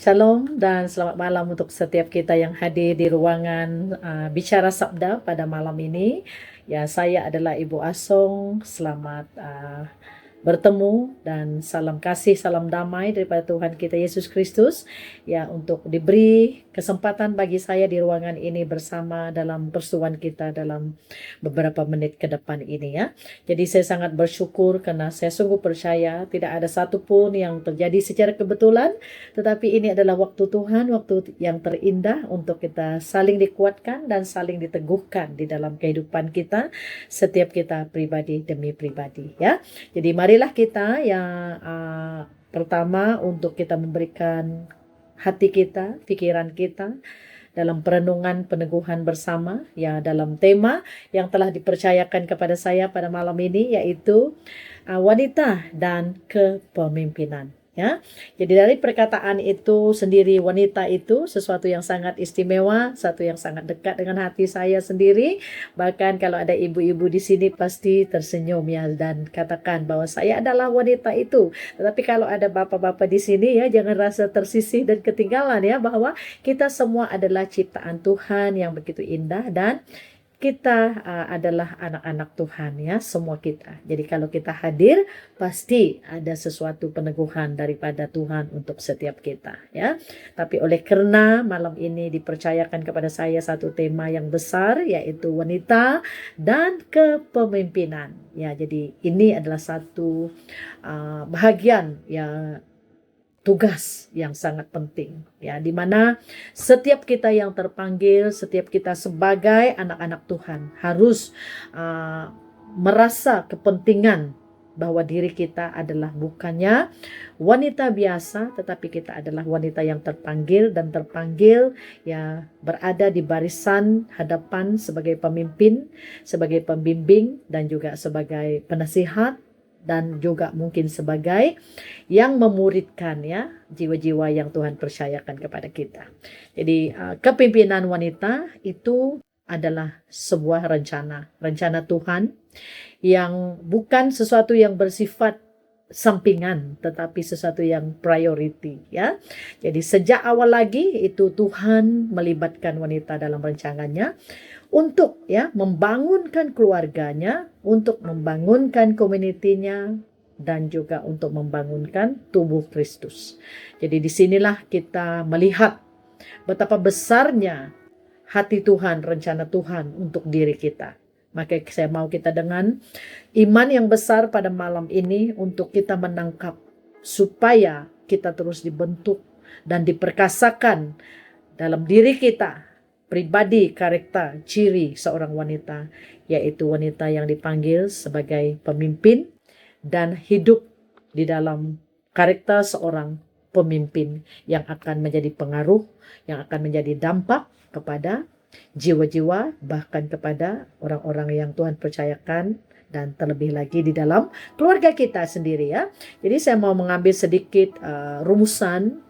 Shalom dan selamat malam untuk setiap kita yang hadir di ruangan Bicara Sabda pada malam ini. Ya, saya adalah Ibu Asong. Selamat bertemu dan salam kasih, salam damai daripada Tuhan kita Yesus Kristus. Ya, untuk diberi kesempatan bagi saya di ruangan ini bersama dalam persuan kita dalam beberapa menit ke depan ini ya. Jadi saya sangat bersyukur karena saya sungguh percaya tidak ada satupun yang terjadi secara kebetulan, tetapi ini adalah waktu Tuhan, waktu yang terindah untuk kita saling dikuatkan dan saling diteguhkan di dalam kehidupan kita, setiap kita pribadi demi pribadi ya. Jadi marilah kita yang pertama untuk kita memberikan hati kita, pikiran kita dalam perenungan peneguhan bersama ya dalam tema yang telah dipercayakan kepada saya pada malam ini, yaitu wanita dan kepemimpinan. Ya, jadi dari perkataan itu sendiri, wanita itu sesuatu yang sangat istimewa, satu yang sangat dekat dengan hati saya sendiri. Bahkan kalau ada ibu-ibu di sini pasti tersenyum ya dan katakan bahwa saya adalah wanita itu. Tetapi kalau ada bapak-bapak di sini ya, jangan rasa tersisih dan ketinggalan ya, bahwa kita semua adalah ciptaan Tuhan yang begitu indah dan kita adalah anak-anak Tuhan ya, semua kita. Jadi kalau kita hadir, pasti ada sesuatu peneguhan daripada Tuhan untuk setiap kita ya. Tapi oleh karena malam ini dipercayakan kepada saya satu tema yang besar, yaitu wanita dan kepemimpinan. Ya, jadi ini adalah satu bahagian ya, tugas yang sangat penting ya, di mana setiap kita yang terpanggil, setiap kita sebagai anak-anak Tuhan harus merasa kepentingan bahwa diri kita adalah bukannya wanita biasa, tetapi kita adalah wanita yang terpanggil dan terpanggil ya berada di barisan hadapan sebagai pemimpin, sebagai pembimbing, dan juga sebagai penasihat, dan juga mungkin sebagai yang memuridkan ya jiwa-jiwa yang Tuhan percayakan kepada kita. Jadi kepimpinan wanita itu adalah sebuah rencana Tuhan yang bukan sesuatu yang bersifat sampingan, tetapi sesuatu yang priority ya. Jadi sejak awal lagi itu Tuhan melibatkan wanita dalam rencananya untuk ya membangunkan keluarganya, untuk membangunkan komunitinya, dan juga untuk membangunkan tubuh Kristus. Jadi disinilah kita melihat betapa besarnya hati Tuhan, rencana Tuhan untuk diri kita. Maka saya mau kita dengan iman yang besar pada malam ini untuk kita menangkap supaya kita terus dibentuk dan diperkasakan dalam diri kita, pribadi, karakter, ciri seorang wanita, yaitu wanita yang dipanggil sebagai pemimpin dan hidup di dalam karakter seorang pemimpin yang akan menjadi pengaruh, yang akan menjadi dampak kepada jiwa-jiwa, bahkan kepada orang-orang yang Tuhan percayakan, dan terlebih lagi di dalam keluarga kita sendiri ya. Jadi saya mau mengambil sedikit rumusan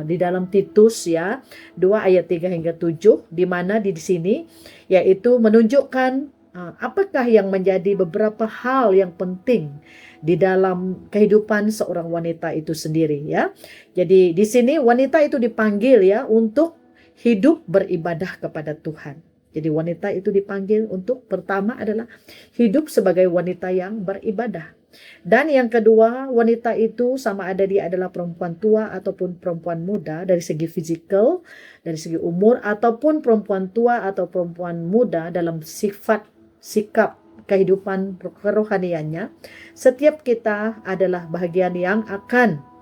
di dalam Titus ya 2 ayat 3 hingga 7, di mana di sini yaitu menunjukkan apakah yang menjadi beberapa hal yang penting di dalam kehidupan seorang wanita itu sendiri ya. Jadi di sini wanita itu dipanggil ya untuk hidup beribadah kepada Tuhan. Jadi wanita itu dipanggil untuk pertama adalah hidup sebagai wanita yang beribadah. Dan yang kedua, wanita itu sama ada dia adalah perempuan tua ataupun perempuan muda dari segi fisikal, dari segi umur, ataupun perempuan tua atau perempuan muda dalam sifat, sikap, kehidupan kerohaniannya. Setiap kita adalah bagian yang akan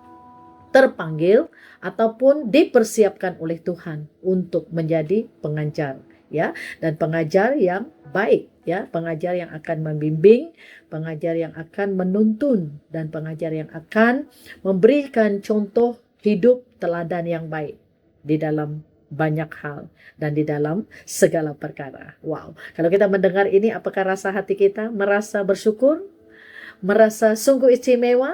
terpanggil ataupun dipersiapkan oleh Tuhan untuk menjadi pengajar ya, dan pengajar yang baik ya, pengajar yang akan membimbing, pengajar yang akan menuntun, dan pengajar yang akan memberikan contoh hidup teladan yang baik di dalam banyak hal dan di dalam segala perkara. Wow, kalau kita mendengar ini, apakah rasa hati kita merasa bersyukur, merasa sungguh istimewa,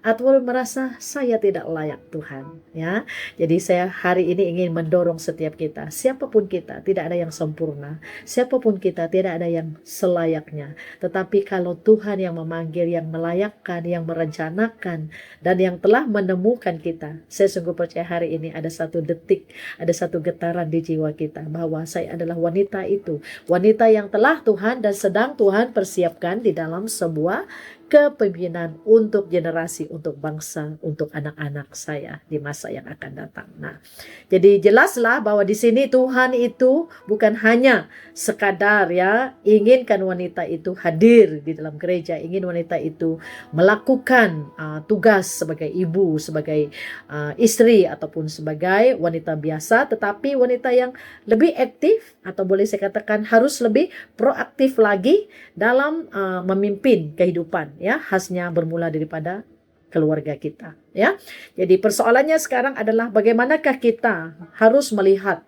atau merasa saya tidak layak Tuhan, ya. Jadi saya hari ini ingin mendorong setiap kita, siapapun kita, tidak ada yang sempurna, siapapun kita tidak ada yang selayaknya. Tetapi kalau Tuhan yang memanggil, yang melayakkan, yang merencanakan, dan yang telah menemukan kita, saya sungguh percaya hari ini ada satu detik, ada satu getaran di jiwa kita bahwa saya adalah wanita itu, wanita yang telah Tuhan dan sedang Tuhan persiapkan di dalam sebuah kepemimpinan untuk generasi, untuk bangsa, untuk anak-anak saya di masa yang akan datang. Nah, jadi jelaslah bahwa di sini Tuhan itu bukan hanya sekadar ya inginkan wanita itu hadir di dalam gereja, ingin wanita itu melakukan tugas sebagai ibu, sebagai istri ataupun sebagai wanita biasa, tetapi wanita yang lebih aktif atau boleh saya katakan harus lebih proaktif lagi dalam memimpin kehidupan, ya, khasnya bermula daripada keluarga kita, ya. Jadi persoalannya sekarang adalah bagaimanakah kita harus melihat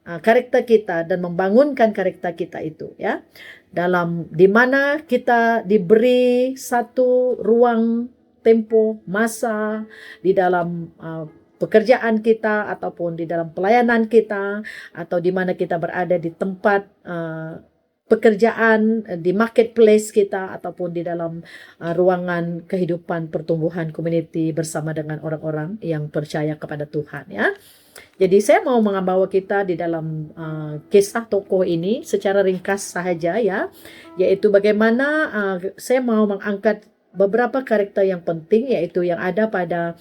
karakter kita dan membangunkan karakter kita itu, ya, dalam dimana kita diberi satu ruang tempo masa di dalam pekerjaan kita ataupun di dalam pelayanan kita, atau di mana kita berada di tempat pekerjaan, di marketplace kita, ataupun di dalam ruangan kehidupan pertumbuhan community bersama dengan orang-orang yang percaya kepada Tuhan, ya. Jadi saya mau membawa kita di dalam kisah tokoh ini secara ringkas sahaja, ya, yaitu bagaimana saya mau mengangkat beberapa karakter yang penting, yaitu yang ada pada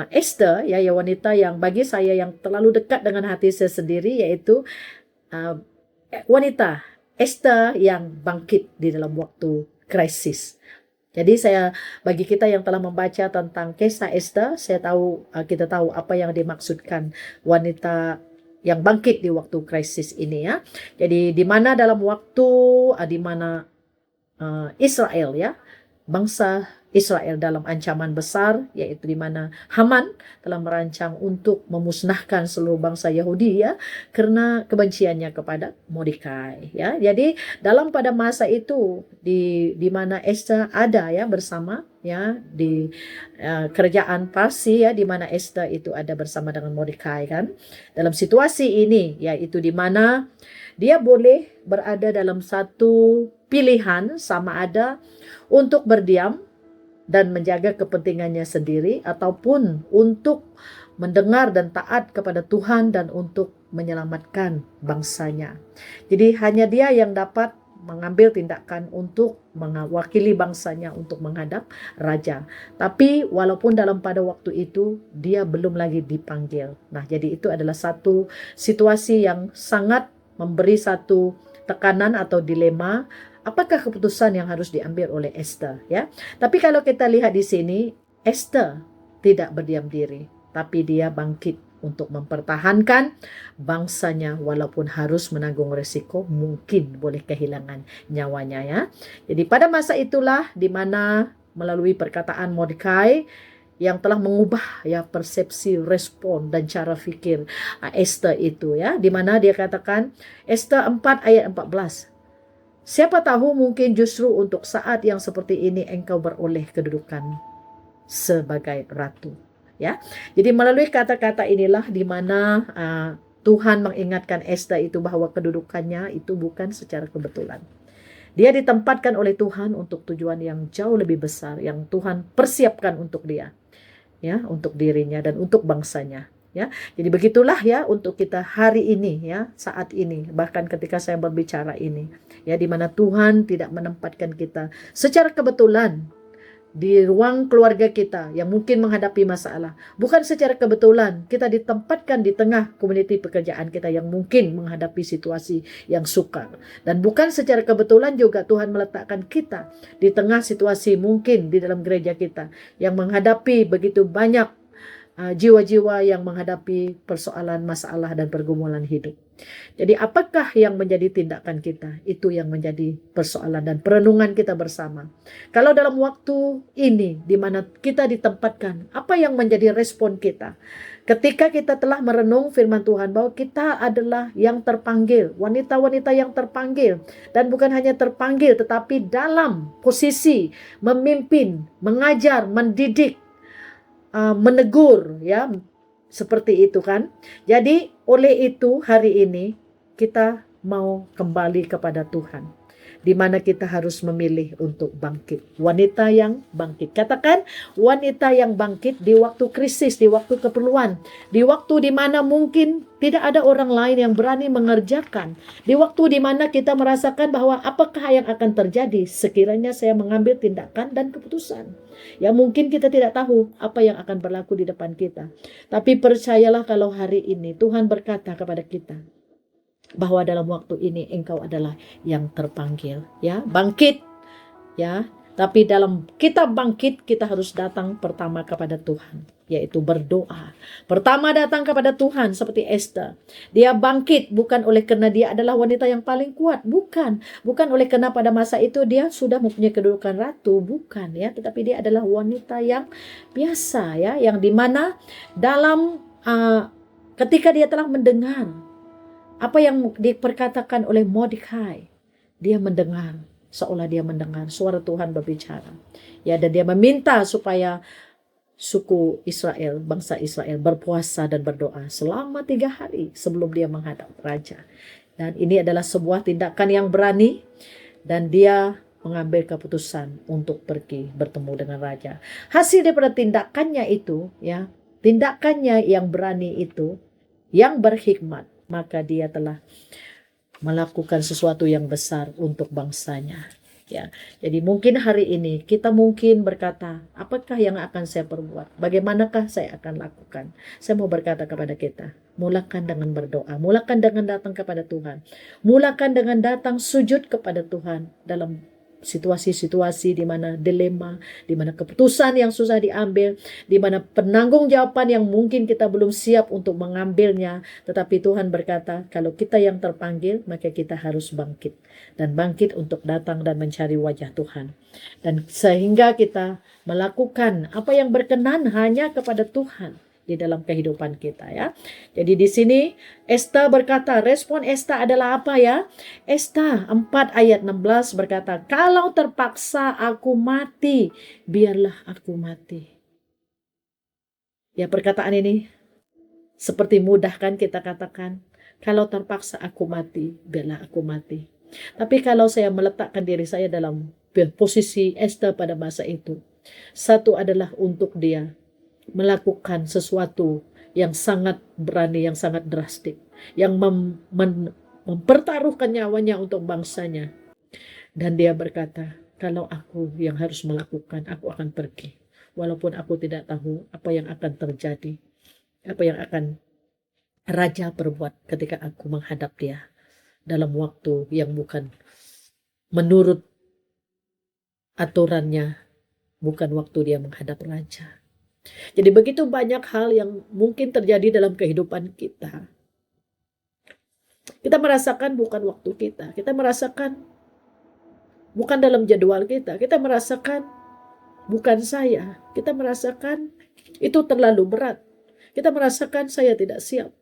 Esther, ya, wanita yang bagi saya yang terlalu dekat dengan hati saya sendiri, yaitu wanita Esther yang bangkit di dalam waktu krisis. Jadi bagi kita yang telah membaca tentang kisah Esther, kita tahu apa yang dimaksudkan wanita yang bangkit di waktu krisis ini, ya. Jadi di mana dalam waktu di mana Israel, ya, bangsa Israel dalam ancaman besar, yaitu di mana Haman telah merancang untuk memusnahkan seluruh bangsa Yahudi, ya, karena kebenciannya kepada Mordekai, ya. Jadi dalam pada masa itu di mana Esther ada, ya, bersama, ya, di kerajaan Parsi, ya, di mana Esther itu ada bersama dengan Mordekai, kan. Dalam situasi ini, yaitu di mana dia boleh berada dalam satu pilihan, sama ada untuk berdiam dan menjaga kepentingannya sendiri, ataupun untuk mendengar dan taat kepada Tuhan dan untuk menyelamatkan bangsanya. Jadi hanya dia yang dapat mengambil tindakan untuk mewakili bangsanya untuk menghadap raja. Tapi walaupun dalam pada waktu itu dia belum lagi dipanggil. Nah, jadi itu adalah satu situasi yang sangat memberi satu tekanan atau dilema. Apakah keputusan yang harus diambil oleh Esther, ya? Tapi kalau kita lihat di sini, Esther tidak berdiam diri, tapi dia bangkit untuk mempertahankan bangsanya walaupun harus menanggung resiko mungkin boleh kehilangan nyawanya, ya. Jadi pada masa itulah di mana melalui perkataan Mordekai yang telah mengubah, ya, persepsi, respon dan cara fikir Esther itu, ya, di mana dia katakan Esther 4 ayat 14. Siapa tahu mungkin justru untuk saat yang seperti ini engkau beroleh kedudukan sebagai ratu, ya. Jadi melalui kata-kata inilah di mana Tuhan mengingatkan Esther itu bahwa kedudukannya itu bukan secara kebetulan. Dia ditempatkan oleh Tuhan untuk tujuan yang jauh lebih besar yang Tuhan persiapkan untuk dia, ya, untuk dirinya dan untuk bangsanya. Ya, jadi begitulah, ya, untuk kita hari ini, ya, saat ini, bahkan ketika saya berbicara ini, ya, di mana Tuhan tidak menempatkan kita secara kebetulan di ruang keluarga kita yang mungkin menghadapi masalah. Bukan secara kebetulan kita ditempatkan di tengah komuniti pekerjaan kita yang mungkin menghadapi situasi yang sukar. Dan bukan secara kebetulan juga Tuhan meletakkan kita di tengah situasi mungkin di dalam gereja kita yang menghadapi begitu banyak jiwa-jiwa yang menghadapi persoalan, masalah, dan pergumulan hidup. Jadi apakah yang menjadi tindakan kita? Itu yang menjadi persoalan dan perenungan kita bersama. Kalau dalam waktu ini di mana kita ditempatkan, apa yang menjadi respon kita? Ketika kita telah merenung firman Tuhan bahwa kita adalah yang terpanggil, wanita-wanita yang terpanggil, dan bukan hanya terpanggil tetapi dalam posisi memimpin, mengajar, mendidik, menegur, ya, seperti itu kan. Jadi oleh itu hari ini kita mau kembali kepada Tuhan, di mana kita harus memilih untuk bangkit. Wanita yang bangkit. Katakan, wanita yang bangkit di waktu krisis, di waktu keperluan, di waktu di mana mungkin tidak ada orang lain yang berani mengerjakan, di waktu di mana kita merasakan bahwa apakah yang akan terjadi sekiranya saya mengambil tindakan dan keputusan. Ya, mungkin kita tidak tahu apa yang akan berlaku di depan kita. Tapi percayalah kalau hari ini Tuhan berkata kepada kita, bahwa dalam waktu ini engkau adalah yang terpanggil, ya, bangkit, ya. Tapi dalam kita bangkit, kita harus datang pertama kepada Tuhan, yaitu berdoa. Pertama datang kepada Tuhan seperti Esther. Dia bangkit bukan oleh karena dia adalah wanita yang paling kuat, bukan oleh karena pada masa itu dia sudah mempunyai kedudukan ratu, bukan, ya, tetapi dia adalah wanita yang biasa, ya, yang dimana dalam ketika dia telah mendengar apa yang diperkatakan oleh Mordekai, dia mendengar, seolah dia mendengar suara Tuhan berbicara. Ya, dan dia meminta supaya suku Israel, bangsa Israel berpuasa dan berdoa selama 3 hari sebelum dia menghadap raja. Dan ini adalah sebuah tindakan yang berani, dan dia mengambil keputusan untuk pergi bertemu dengan raja. Hasil daripada tindakannya itu, ya, tindakannya yang berani itu, yang berhikmat, maka dia telah melakukan sesuatu yang besar untuk bangsanya. Ya, jadi mungkin hari ini kita mungkin berkata, apakah yang akan saya perbuat? Bagaimanakah saya akan lakukan? Saya mau berkata kepada kita, mulakan dengan berdoa, mulakan dengan datang kepada Tuhan, mulakan dengan datang sujud kepada Tuhan dalam situasi-situasi di mana dilema, di mana keputusan yang susah diambil, di mana penanggung-jawaban yang mungkin kita belum siap untuk mengambilnya, tetapi Tuhan berkata, kalau kita yang terpanggil, maka kita harus bangkit, dan bangkit untuk datang dan mencari wajah Tuhan, dan sehingga kita melakukan apa yang berkenan hanya kepada Tuhan di dalam kehidupan kita, ya. Jadi di sini Esther berkata, respon Esther adalah apa, ya? Esther 4 ayat 16 berkata, kalau terpaksa aku mati, biarlah aku mati. Ya, perkataan ini seperti mudah kan kita katakan, kalau terpaksa aku mati, biarlah aku mati. Tapi kalau saya meletakkan diri saya dalam posisi Esther pada masa itu, satu adalah untuk dia melakukan sesuatu yang sangat berani, yang sangat drastik, yang mempertaruhkan nyawanya untuk bangsanya. Dan dia berkata, kalau aku yang harus melakukan, aku akan pergi. Walaupun aku tidak tahu apa yang akan terjadi, apa yang akan raja perbuat ketika aku menghadap dia dalam waktu yang bukan menurut aturannya, bukan waktu dia menghadap raja. Jadi begitu banyak hal yang mungkin terjadi dalam kehidupan kita. Kita merasakan bukan waktu kita. Kita merasakan bukan dalam jadwal kita. Kita merasakan bukan saya. Kita merasakan itu terlalu berat. Kita merasakan saya tidak siap.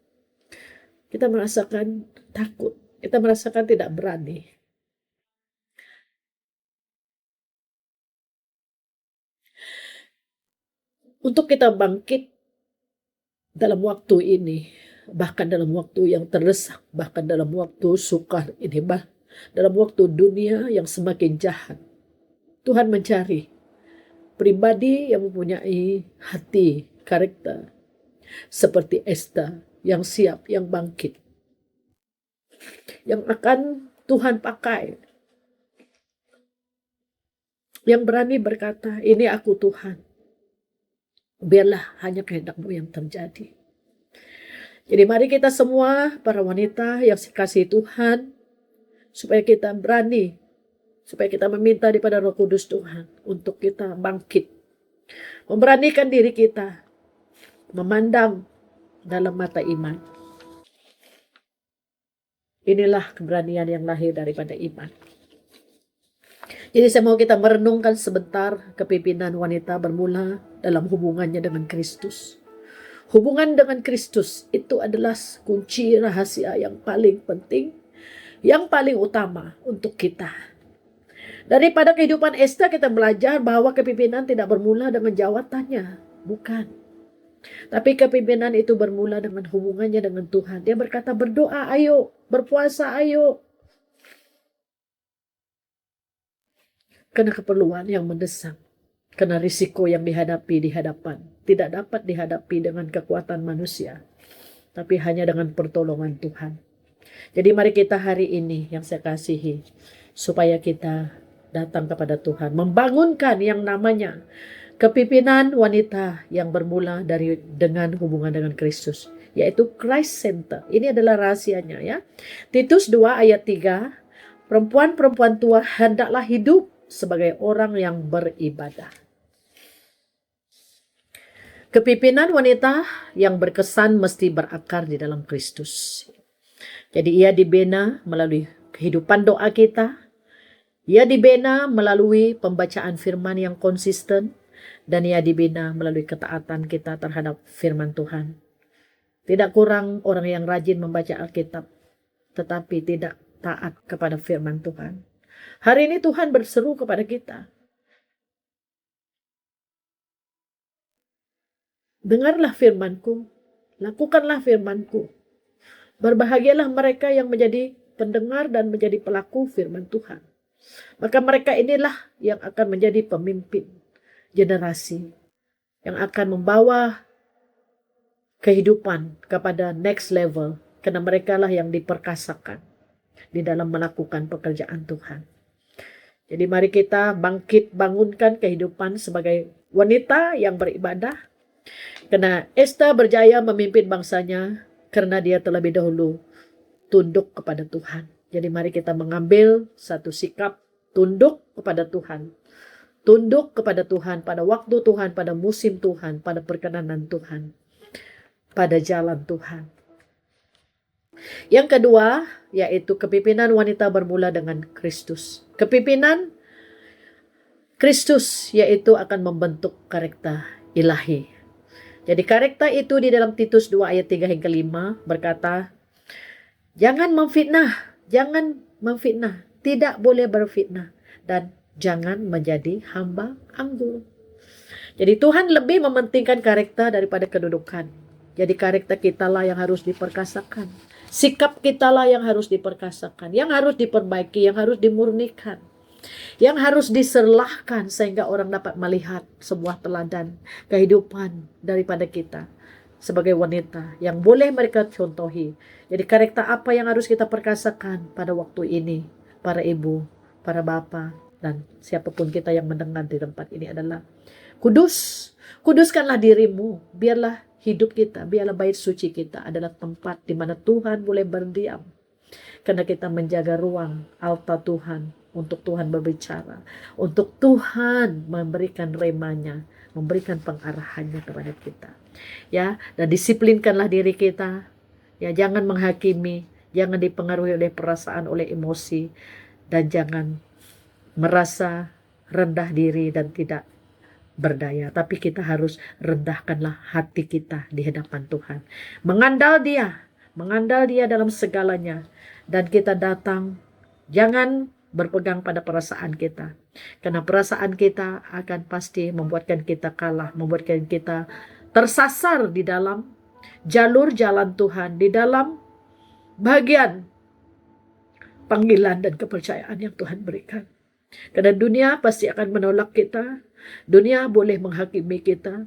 Kita merasakan takut. Kita merasakan tidak berani. Untuk kita bangkit dalam waktu ini, bahkan dalam waktu yang terdesak, bahkan dalam waktu sukar ini, dalam waktu dunia yang semakin jahat, Tuhan mencari pribadi yang mempunyai hati, karakter seperti Esther, yang siap, yang bangkit, yang akan Tuhan pakai, yang berani berkata, ini aku Tuhan, biarlah hanya kehendak-Mu yang terjadi. Jadi mari kita semua, para wanita yang dikasihi Tuhan, supaya kita berani, supaya kita meminta daripada Roh Kudus Tuhan untuk kita bangkit, memberanikan diri kita, memandang dalam mata iman. Inilah keberanian yang lahir daripada iman. Jadi saya mau kita merenungkan sebentar kepimpinan wanita bermula dalam hubungannya dengan Kristus. Hubungan dengan Kristus itu adalah kunci rahasia yang paling penting, yang paling utama untuk kita. Daripada kehidupan Esther kita belajar bahwa kepimpinan tidak bermula dengan jawatannya. Bukan. Tapi kepimpinan itu bermula dengan hubungannya dengan Tuhan. Dia berkata, berdoa ayo, berpuasa ayo. Karena keperluan yang mendesak. Karena risiko yang dihadapi di hadapan. Tidak dapat dihadapi dengan kekuatan manusia. Tapi hanya dengan pertolongan Tuhan. Jadi mari kita hari ini yang saya kasihi. Supaya kita datang kepada Tuhan. Membangunkan yang namanya kepimpinan wanita yang bermula dengan hubungan dengan Kristus. Yaitu Christ Center. Ini adalah rahasianya ya. Titus 2 ayat 3. Perempuan-perempuan tua hendaklah hidup sebagai orang yang beribadah. Kepimpinan wanita yang berkesan mesti berakar di dalam Kristus. Jadi ia dibina melalui kehidupan doa kita. Ia dibina melalui pembacaan firman yang konsisten. Dan ia dibina melalui ketaatan kita terhadap firman Tuhan. Tidak kurang orang yang rajin membaca Alkitab. Tetapi tidak taat kepada firman Tuhan. Hari ini Tuhan berseru kepada kita. Dengarlah firman-Ku, lakukanlah firman-Ku. Berbahagialah mereka yang menjadi pendengar dan menjadi pelaku firman Tuhan. Maka mereka inilah yang akan menjadi pemimpin generasi. Yang akan membawa kehidupan kepada next level. Karena mereka lah yang diperkasakan di dalam melakukan pekerjaan Tuhan. Jadi mari kita bangunkan kehidupan sebagai wanita yang beribadah. Karena Esta berjaya memimpin bangsanya karena dia terlebih dahulu tunduk kepada Tuhan. Jadi mari kita mengambil satu sikap tunduk kepada Tuhan. Tunduk kepada Tuhan pada waktu Tuhan, pada musim Tuhan, pada perkenanan Tuhan. Pada jalan Tuhan. Yang kedua, yaitu kepimpinan wanita bermula dengan Kristus. Kepimpinan Kristus yaitu akan membentuk karakter ilahi. Jadi karakter itu di dalam Titus 2 ayat 3 hingga 5 berkata, jangan memfitnah, tidak boleh berfitnah, dan jangan menjadi hamba anggur. Jadi Tuhan lebih mementingkan karakter daripada kedudukan. Jadi karakter kita lah yang harus diperkasakan. Sikap kita lah yang harus diperkasakan, yang harus diperbaiki, yang harus dimurnikan. Yang harus diserlahkan sehingga orang dapat melihat sebuah teladan kehidupan daripada kita sebagai wanita yang boleh mereka contohi. Jadi karakter apa yang harus kita perkasakan pada waktu ini, para ibu, para bapa, dan siapapun kita yang mendengar di tempat ini adalah kudus. Kuduskanlah dirimu, biarlah hidup kita, biarlah bait suci kita adalah tempat di mana Tuhan boleh berdiam. Karena kita menjaga ruang altar Tuhan. Untuk Tuhan berbicara. Untuk Tuhan memberikan remanya. Memberikan pengarahannya kepada kita. Ya, dan disiplinkanlah diri kita. Ya, jangan menghakimi. Jangan dipengaruhi oleh perasaan, oleh emosi. Dan jangan merasa rendah diri dan tidak berdaya. Tapi kita harus rendahkanlah hati kita di hadapan Tuhan. Mengandal Dia dalam segalanya. Dan kita datang. Jangan berpegang pada perasaan kita. Karena perasaan kita akan pasti membuatkan kita kalah. Membuatkan kita tersasar di dalam jalur jalan Tuhan. Di dalam bagian panggilan dan kepercayaan yang Tuhan berikan. Karena dunia pasti akan menolak kita. Dunia boleh menghakimi kita.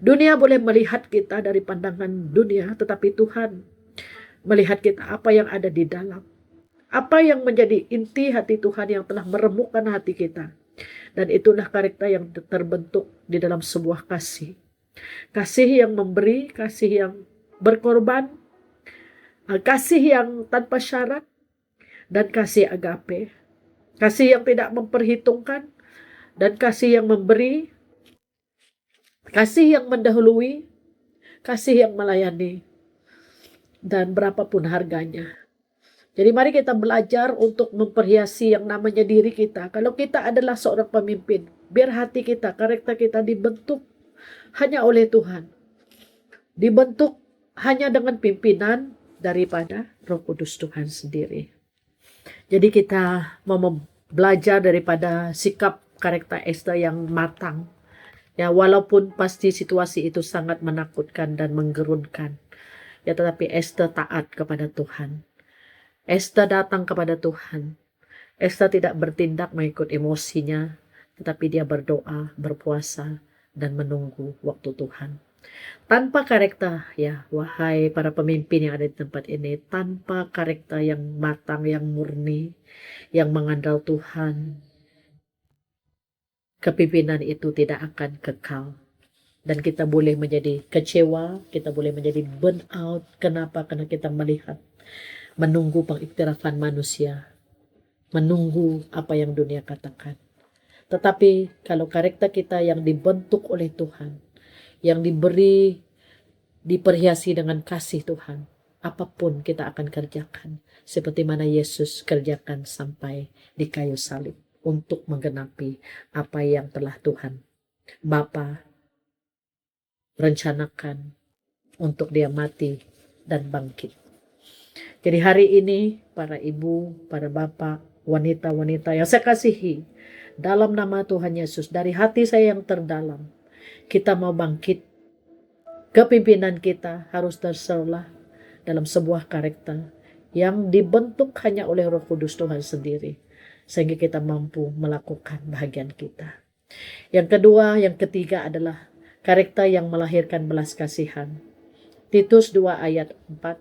Dunia boleh melihat kita dari pandangan dunia. Tetapi Tuhan melihat kita apa yang ada di dalam. Apa yang menjadi inti hati Tuhan yang telah meremukkan hati kita. Dan itulah karakter yang terbentuk di dalam sebuah kasih. Kasih yang memberi, kasih yang berkorban, kasih yang tanpa syarat, dan kasih agape. Kasih yang tidak memperhitungkan, dan kasih yang memberi, kasih yang mendahului, kasih yang melayani, dan berapapun harganya. Jadi mari kita belajar untuk memperhiasi yang namanya diri kita. Kalau kita adalah seorang pemimpin, biar hati kita, karakter kita dibentuk hanya oleh Tuhan. Dibentuk hanya dengan pimpinan daripada Roh Kudus Tuhan sendiri. Jadi kita mau belajar daripada sikap karakter Esta yang matang. Ya, walaupun pasti situasi itu sangat menakutkan dan menggerunkan. Ya, tetapi Esther taat kepada Tuhan. Esther datang kepada Tuhan. Esther tidak bertindak mengikut emosinya, tetapi dia berdoa, berpuasa, dan menunggu waktu Tuhan. Tanpa karakter, ya, wahai para pemimpin yang ada di tempat ini, tanpa karakter yang matang, yang murni, yang mengandal Tuhan, kepimpinan itu tidak akan kekal. Dan kita boleh menjadi kecewa, kita boleh menjadi burn out. Kenapa? Karena kita melihat, menunggu pengiktirafan manusia, menunggu apa yang dunia katakan. Tetapi kalau karakter kita yang dibentuk oleh Tuhan, yang diperhiasi dengan kasih Tuhan, apapun kita akan kerjakan. Seperti mana Yesus kerjakan sampai di kayu salib untuk menggenapi apa yang telah Tuhan Bapa rencanakan untuk dia mati dan bangkit. Jadi hari ini para ibu, para bapak, wanita-wanita yang saya kasihi, dalam nama Tuhan Yesus, dari hati saya yang terdalam, kita mau bangkit. Kepimpinan kita harus terserlah dalam sebuah karakter yang dibentuk hanya oleh Roh Kudus Tuhan sendiri, sehingga kita mampu melakukan bahagian kita. Yang kedua, yang ketiga adalah karakter yang melahirkan belas kasihan. Titus 2 ayat 4.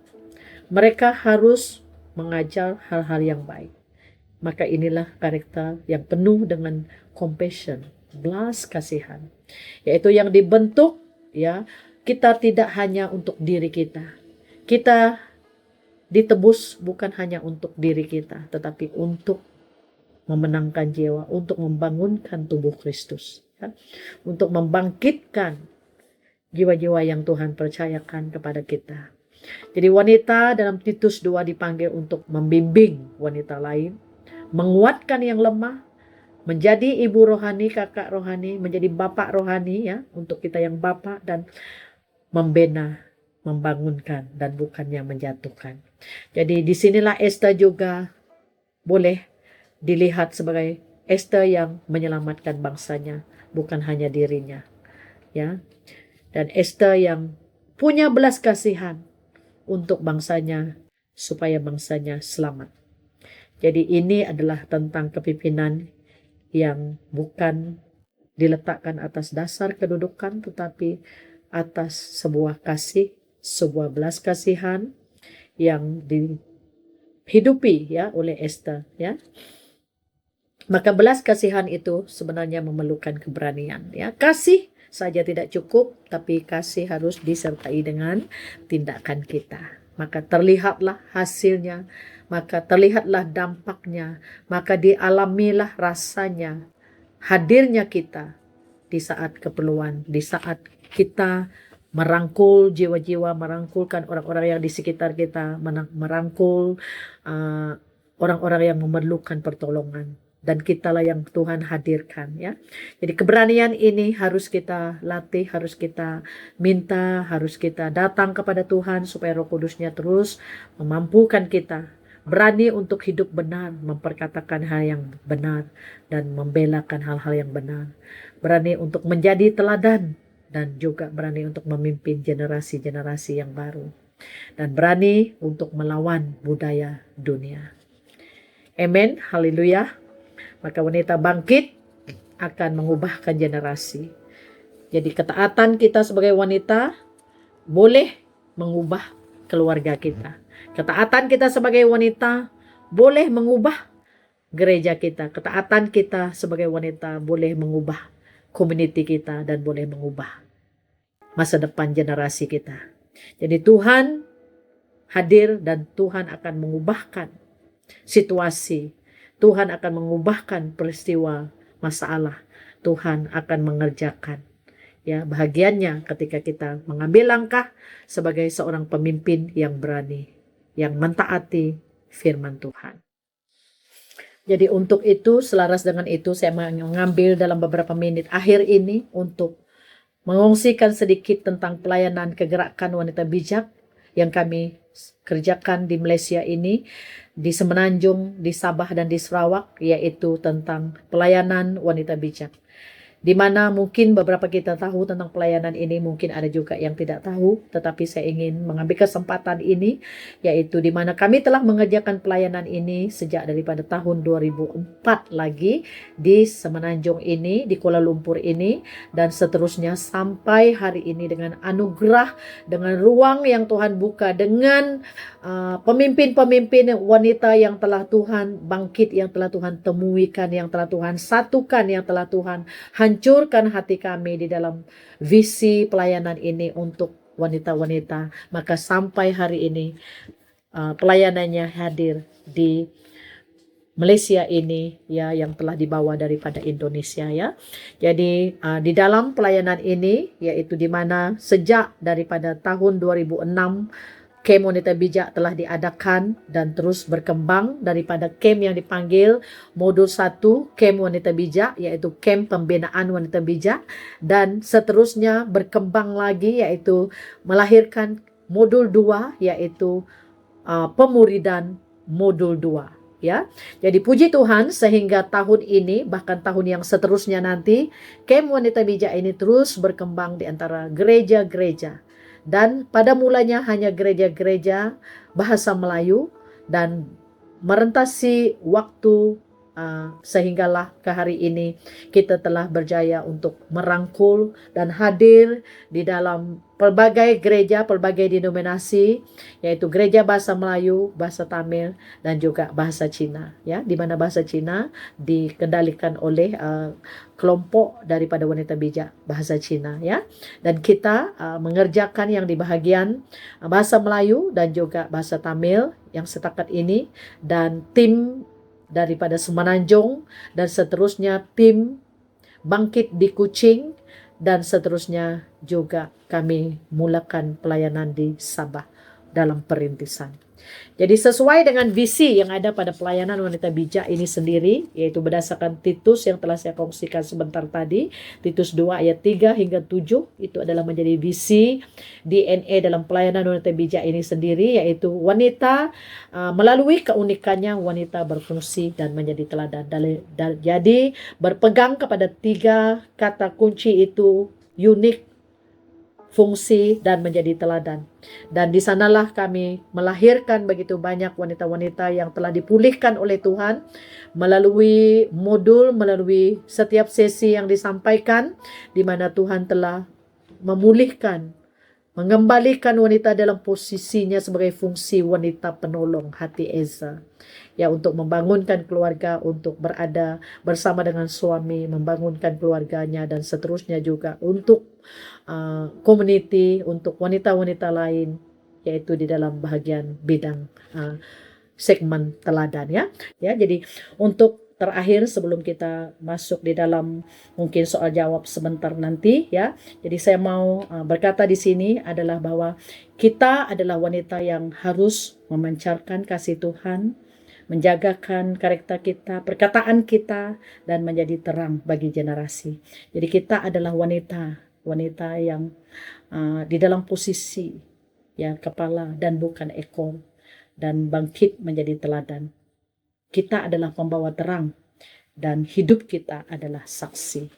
Mereka harus mengajar hal-hal yang baik. Maka inilah karakter yang penuh dengan compassion, belas kasihan. Yaitu yang dibentuk, ya, kita tidak hanya untuk diri kita. Kita ditebus bukan hanya untuk diri kita, tetapi untuk memenangkan jiwa, untuk membangunkan tubuh Kristus, ya, untuk membangkitkan jiwa-jiwa yang Tuhan percayakan kepada kita. Jadi wanita dalam Titus 2 dipanggil untuk membimbing wanita lain, menguatkan yang lemah, menjadi ibu rohani, kakak rohani, menjadi bapak rohani, ya, untuk kita yang bapak, dan membina, membangunkan, dan bukannya menjatuhkan. Jadi disinilah Esther juga boleh dilihat sebagai Esther yang menyelamatkan bangsanya, bukan hanya dirinya, ya. Dan Esther yang punya belas kasihan untuk bangsanya, supaya bangsanya selamat. Jadi ini adalah tentang kepimpinan yang bukan diletakkan atas dasar kedudukan, tetapi atas sebuah kasih, sebuah belas kasihan yang dihidupi, ya, oleh Esther, ya. Maka belas kasihan itu sebenarnya memerlukan keberanian, ya. Kasih saja tidak cukup, tapi kasih harus disertai dengan tindakan kita. Maka terlihatlah hasilnya, maka terlihatlah dampaknya, maka dialamilah rasanya hadirnya kita di saat keperluan, di saat kita merangkul jiwa-jiwa, merangkulkan orang-orang yang di sekitar kita, merangkul orang-orang yang memerlukan pertolongan. Dan kitalah yang Tuhan hadirkan, ya. Jadi keberanian ini harus kita latih, harus kita minta, harus kita datang kepada Tuhan supaya Roh Kudusnya terus memampukan kita berani untuk hidup benar, memperkatakan hal yang benar, dan membelakan hal-hal yang benar. Berani untuk menjadi teladan, dan juga berani untuk memimpin generasi-generasi yang baru. Dan berani untuk melawan budaya dunia. Amen, haleluya. Maka wanita bangkit akan mengubahkan generasi. Jadi ketaatan kita sebagai wanita boleh mengubah keluarga kita. Ketaatan kita sebagai wanita boleh mengubah gereja kita. Ketaatan kita sebagai wanita boleh mengubah community kita dan boleh mengubah masa depan generasi kita. Jadi Tuhan hadir dan Tuhan akan mengubahkan situasi. Tuhan akan mengubahkan peristiwa masalah. Tuhan akan mengerjakan, ya, bahagiannya ketika kita mengambil langkah sebagai seorang pemimpin yang berani, yang mentaati firman Tuhan. Jadi untuk itu, selaras dengan itu, saya mengambil dalam beberapa menit akhir ini untuk mengungsikan sedikit tentang pelayanan kegerakan wanita bijak yang kami kerjakan di Malaysia ini, di Semenanjung, di Sabah, dan di Sarawak, yaitu tentang pelayanan wanita bijak. di mana mungkin beberapa kita tahu tentang pelayanan ini, mungkin ada juga yang tidak tahu, tetapi saya ingin mengambil kesempatan ini, yaitu di mana kami telah mengerjakan pelayanan ini sejak daripada tahun 2004 lagi di Semenanjung ini, di Kuala Lumpur ini, dan seterusnya sampai hari ini dengan anugerah, dengan ruang yang Tuhan buka, dengan pemimpin-pemimpin wanita yang telah Tuhan bangkit, yang telah Tuhan temuikan, yang telah Tuhan satukan, yang telah Tuhan hancurkan hati kami di dalam visi pelayanan ini untuk wanita-wanita. Maka sampai hari ini pelayanannya hadir di Malaysia ini, ya, yang telah dibawa daripada Indonesia, ya. Jadi di dalam pelayanan ini, yaitu di mana sejak daripada tahun 2006 Camp Wanita Bijak telah diadakan dan terus berkembang daripada camp yang dipanggil modul 1 Camp Wanita Bijak, yaitu camp pembinaan wanita bijak, dan seterusnya berkembang lagi, yaitu melahirkan modul 2, yaitu pemuridan modul 2, ya. Jadi puji Tuhan, sehingga tahun ini bahkan tahun yang seterusnya nanti Camp Wanita Bijak ini terus berkembang di antara gereja-gereja. Dan pada mulanya hanya gereja-gereja bahasa Melayu, dan merentasi waktu sehinggalah ke hari ini kita telah berjaya untuk merangkul dan hadir di dalam pelbagai gereja, pelbagai denominasi, yaitu gereja bahasa Melayu, bahasa Tamil, dan juga bahasa Cina, ya, di mana bahasa Cina dikendalikan oleh kelompok daripada wanita bijak bahasa Cina, ya. Dan kita mengerjakan yang di bahagian bahasa Melayu dan juga bahasa Tamil yang setakat ini, dan tim daripada Semenanjung, dan seterusnya tim bangkit di Kuching, dan seterusnya juga kami mulakan pelayanan di Sabah dalam perintisan. Jadi sesuai dengan visi yang ada pada pelayanan wanita bijak ini sendiri, yaitu berdasarkan Titus yang telah saya kongsikan sebentar tadi, Titus 2 ayat 3 hingga 7, itu adalah menjadi visi DNA dalam pelayanan wanita bijak ini sendiri, yaitu wanita melalui keunikannya wanita berfungsi dan menjadi teladan. Jadi berpegang kepada 3 kata kunci itu, unik, fungsi, dan menjadi teladan. Dan di sanalah kami melahirkan begitu banyak wanita-wanita yang telah dipulihkan oleh Tuhan melalui modul, melalui setiap sesi yang disampaikan, di mana Tuhan telah memulihkan, mengembalikan wanita dalam posisinya sebagai fungsi wanita penolong hati Eza, ya, untuk membangunkan keluarga, untuk berada bersama dengan suami, membangunkan keluarganya, dan seterusnya juga untuk community, untuk wanita-wanita lain, yaitu di dalam bahagian bidang segmen teladan, ya. Jadi untuk terakhir sebelum kita masuk di dalam mungkin soal jawab sebentar nanti, ya. Jadi saya mau berkata di sini adalah bahwa kita adalah wanita yang harus memancarkan kasih Tuhan, menjagakan karakter kita, perkataan kita, dan menjadi terang bagi generasi. Jadi kita adalah wanita yang di dalam posisi, ya, kepala dan bukan ekor, dan bangkit menjadi teladan. Kita adalah pembawa terang, dan hidup kita adalah saksi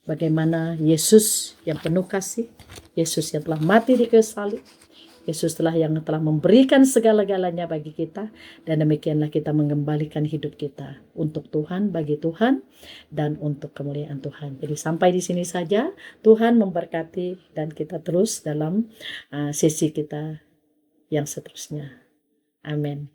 bagaimana Yesus yang penuh kasih, Yesus yang telah mati di kayu salib, Yesus yang telah memberikan segala-galanya bagi kita, dan demikianlah kita mengembalikan hidup kita untuk Tuhan, bagi Tuhan, dan untuk kemuliaan Tuhan. Jadi sampai di sini saja. Tuhan memberkati, dan kita terus dalam sesi kita yang seterusnya. Amin.